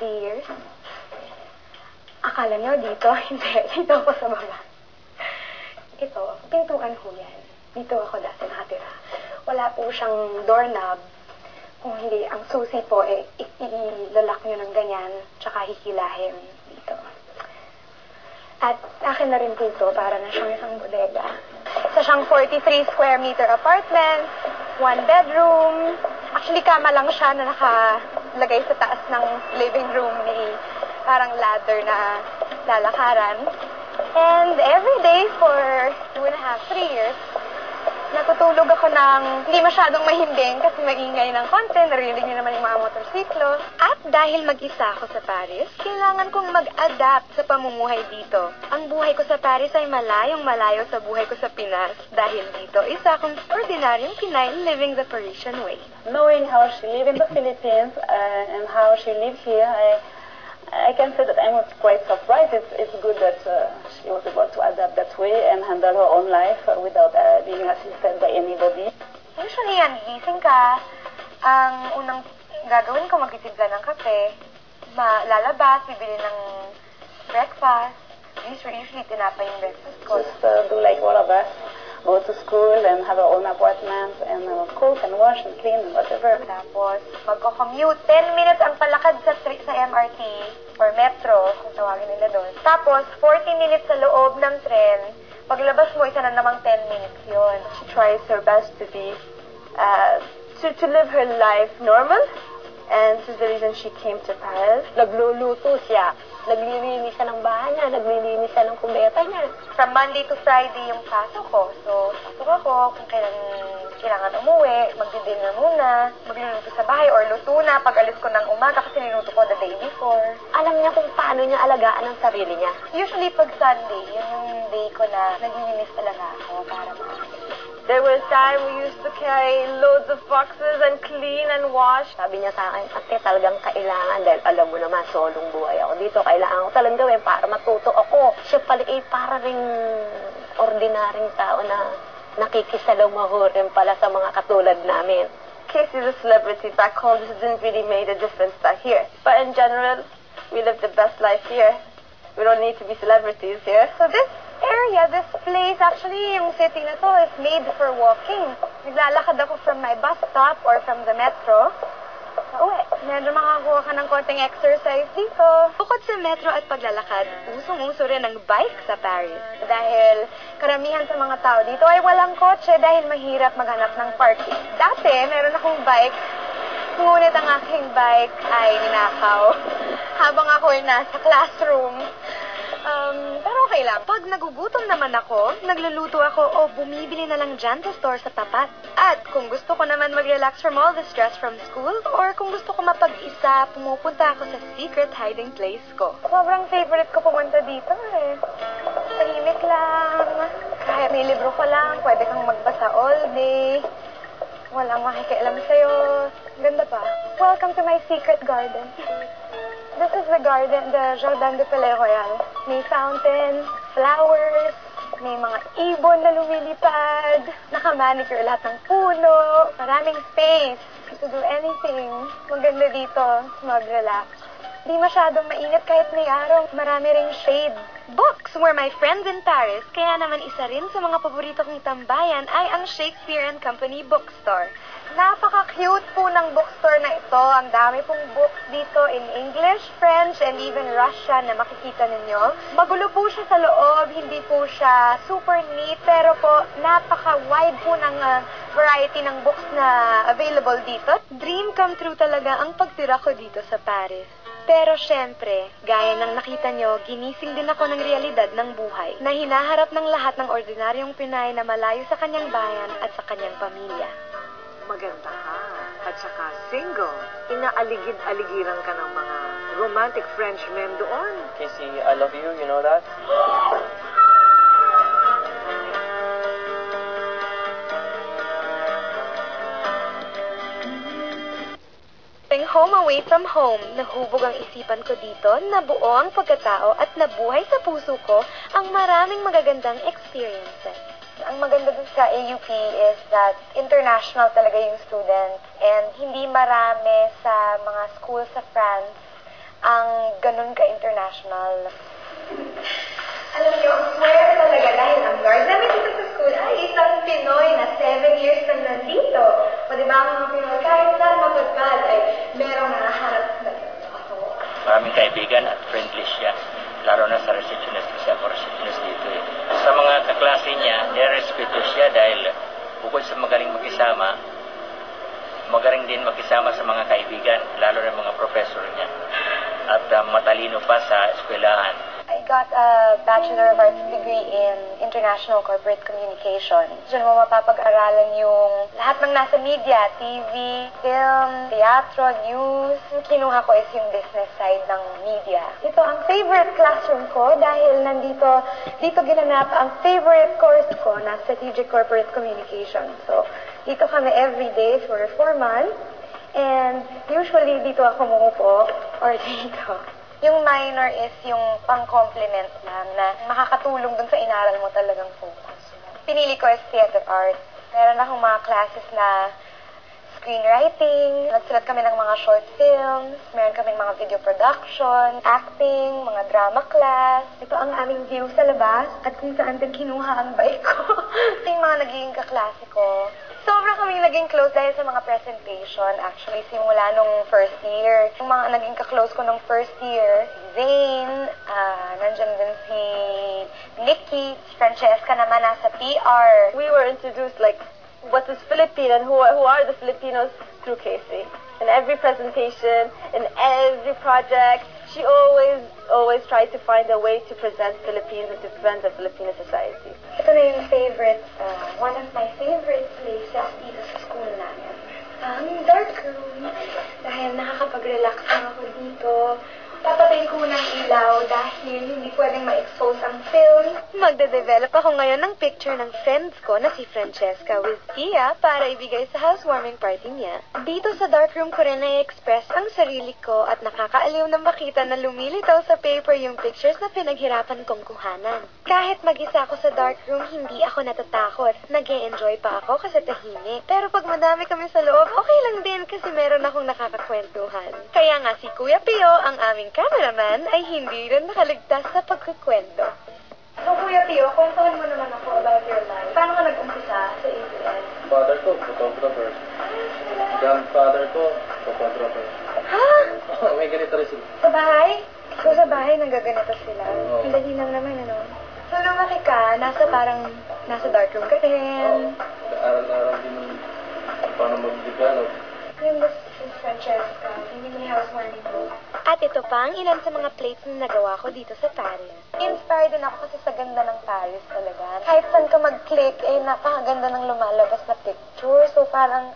3 years. Akala nyo dito? Hindi. Dito ako sa baba. Ito, pintuan ho yan. Dito ako dati nakatira. Wala po siyang doorknob. Kung hindi, ang susi po, ilalak nyo ng ganyan, tsaka hihilahin dito. At akin na rin po ito, para na siyang isang bodega. Isa siyang 43 square meter apartment, 1 bedroom. Actually, kama lang siya na nakalagay sa taas ng living room, may parang ladder na lalakaran. And every day for 2.5, 3 years, natutulog ako ng hindi masyadong mahimbing kasi maingay ng konti, narinig niyo naman yung mga motorsiklo. At dahil mag-isa ako sa Paris, kailangan kong mag-adapt sa pamumuhay dito. Ang buhay ko sa Paris ay malayong malayo sa buhay ko sa Pinas dahil dito isa akong ordinaryong Pinay living the Parisian way. Knowing how she lived in the Philippines and how she lived here, I can say that I'm quite surprised. It's good that she was able to adapt that way and handle her own life without being assisted by anybody. Usually yan, gising ka, ang unang gagawin ko magtitimpla ng kape, lalabas, bibili ng breakfast. Usually tinapay yung breakfast ko. Just do like all of us. Go to school and have our own apartment and cook and wash and clean and whatever. Tapos, magko-commute. 10 minutes ang palakad sa MRT or metro, kung tawagin nila doon. Tapos, 40 minutes sa loob ng tren. Paglabas mo, isa na namang 10 minutes yun. She tries her best to be, to live her life normal. And this is the reason she came to Paris. Nagluluto siya. Naglilinis siya ng bahay niya. Naglilinis siya ng kubeta niya. From Monday to Friday yung pasok ko. So, pasok ako kung kailangan umuwi, magdi-dinner muna, magluluto sa bahay or luto na pag-alis ko ng umaga kasi niluto ko the day before. Alam niya kung paano niya alagaan ang sarili niya. Usually pag Sunday, yun yung day ko na naglilinis talaga ako para There was time we used to carry loads of boxes and clean and wash. Sabi niya sa akin, ate, talagang kailangan dahil alam mo naman, solong buhay ako dito. Kailangan ko talagang gawin para matuto ako. Siya pala para ring ordinaryong tao na nakikisalamuhurin pala sa mga katulad namin. Casey's a celebrity back home. This didn't really make a difference back here. But in general, we live the best life here. We don't need to be celebrities here. So this area, this place, actually, yung city na to is made for walking. Naglalakad ako from my bus stop or from the metro. Uwi. Medyo makakuha ka ng konting exercise dito. Bukod sa metro at paglalakad, usong-uso rin ang bike sa Paris. Dahil karamihan sa mga tao dito ay walang kotse dahil mahirap maghanap ng parking. Dati, meron akong bike. Ngunit ang aking bike ay ninakaw habang ako ay nasa classroom. Pero okay lang. Pag nagugutom naman ako, nagluluto ako o bumibili na lang dyan sa store sa tapat. At kung gusto ko naman mag-relax from all the stress from school, or kung gusto ko mapag-isa, pumupunta ako sa secret hiding place ko. Sobrang favorite ko pumunta dito eh. Tahimik lang. Kahit may libro ka lang, pwede kang magbasa all day. Walang makikialam sa'yo. Ganda pa. Welcome to my secret garden. This is the garden, the Jardin de Palais Royal. May fountain, flowers, may mga ibon na lumilipad, nakamanicure lahat ng puno, maraming space to do anything. Maganda dito, mag-relax. Di masyadong mainit kahit may araw, marami ring shade. Books were my friends in Paris, kaya naman isa rin sa mga paborito kong tambayan ay ang Shakespeare and Company bookstore. Napaka-cute po ng bookstore na ito. Ang dami pong books dito in English, French, and even Russian na makikita ninyo. Magulo po siya sa loob, hindi po siya super neat, pero po napaka-wide po ng variety ng books na available dito. Dream come true talaga ang pagtira ko dito sa Paris. Pero syempre, gaya ng nakita nyo, ginising din ako ng realidad ng buhay na hinaharap ng lahat ng ordinaryong Pinay na malayo sa kanyang bayan at sa kanyang pamilya. Maganda ka. At saka single. Inaaligid-aligiran ka ng mga romantic Frenchmen doon. Casey, I love you. You know that? Home away from home, nahubog ang isipan ko dito, nabuo ang pagkatao at nabuhay sa puso ko ang maraming magagandang experiences. Ang maganda dun sa AUP is that international talaga yung students and hindi marami sa mga schools sa France ang ganun ka-international. Alam niyo, ang swerte talaga dahil ang guard namin dito sa school ay isang Pinoy na 7 years na nandito. O diba ang mga Pinoy, kahit saan matagkad ay merong nakaharap na ako. Maraming kaibigan at friendly siya. Lalo na sa receptionist siya o receptionist dito eh. Sa mga kaklase niya, nirespeto siya dahil bukod sa magaling makisama, magaling din makisama sa mga kaibigan, lalo na mga professor niya. At matalino pa sa eskwelahan. I got a Bachelor of Arts degree in International Corporate Communication. Diyan mo mapapag-aralan yung lahat ng nasa media, TV, film, teatro, news. Yung kinuha ko is yung business side ng media. Ito ang favorite classroom ko dahil dito ginanap ang favorite course ko na Strategic Corporate Communication. So, dito kami every day for 4 months. And usually dito ako umuupo or dito. Yung minor is yung pang-complement lang na makakatulong dun sa inaral mo talagang focus. Pinili ko is theater arts. Meron akong mga classes na screenwriting, nagsulat kami ng mga short films, meron kaming mga video production, acting, mga drama class. Ito ang aming view sa labas at kung saan din kinuha ang bike ko. Ito yung mga naging kaklase ko. Sobra kaming naging close dahil sa mga presentation. Actually, simula nung first year. Yung mga naging kaklose ko nung first year, si Zane, nandyan din si Nikki, si Francesca naman nasa PR. We were introduced like what is Filipino and who are the Filipinos through Casey. In every presentation, in every project, she always tried to find a way to present Philippines and to present the Filipino society. Ito na yung favorite, one of my favorite places dito sa school namin. Ang dark room. Dahil nakakapag-relax lang ako dito. Papatayin ko ng ilaw dahil hindi pwedeng ma-expose ang film. Magde-develop ako ngayon ng picture ng friends ko na si Francesca with Tia para ibigay sa housewarming party niya. Dito sa darkroom ko rin na-express ang sarili ko at nakakaaliw na makita na lumilitaw sa paper yung pictures na pinaghirapan kong kuhanan. Kahit mag-isa ako sa darkroom, hindi ako natatakot. Nag-e-enjoy pa ako kasi tahimik. Pero pag madami kami sa loob, okay lang din kasi meron akong nakakakwentuhan. Kaya nga si Kuya Pio, ang aming cameraman, ay hindi rin nakaligtas sa pagkukwento. So, Kuya Pio, kwentuhan mo naman ako about your life. Paano ka nag-umpisa sa ABS? Father ko, photographer. Grandfather ko, photographer. Ha? May ganito rin sila. Sa bahay? So, sa bahay, nagaganito sila. Oo. Ang dali lang naman, ano? So, lumaki ka, nasa darkroom ka rin. Aral-aral din ng paano mag-develop. Yung si Francesca, hindi may housewarming mo. At ito pa ang ilan sa mga plates na nagawa ko dito sa Paris. Inspired din ako kasi sa ganda ng Paris talaga. Kahit saan ka mag-click, napakaganda ng lumalabas na picture. So parang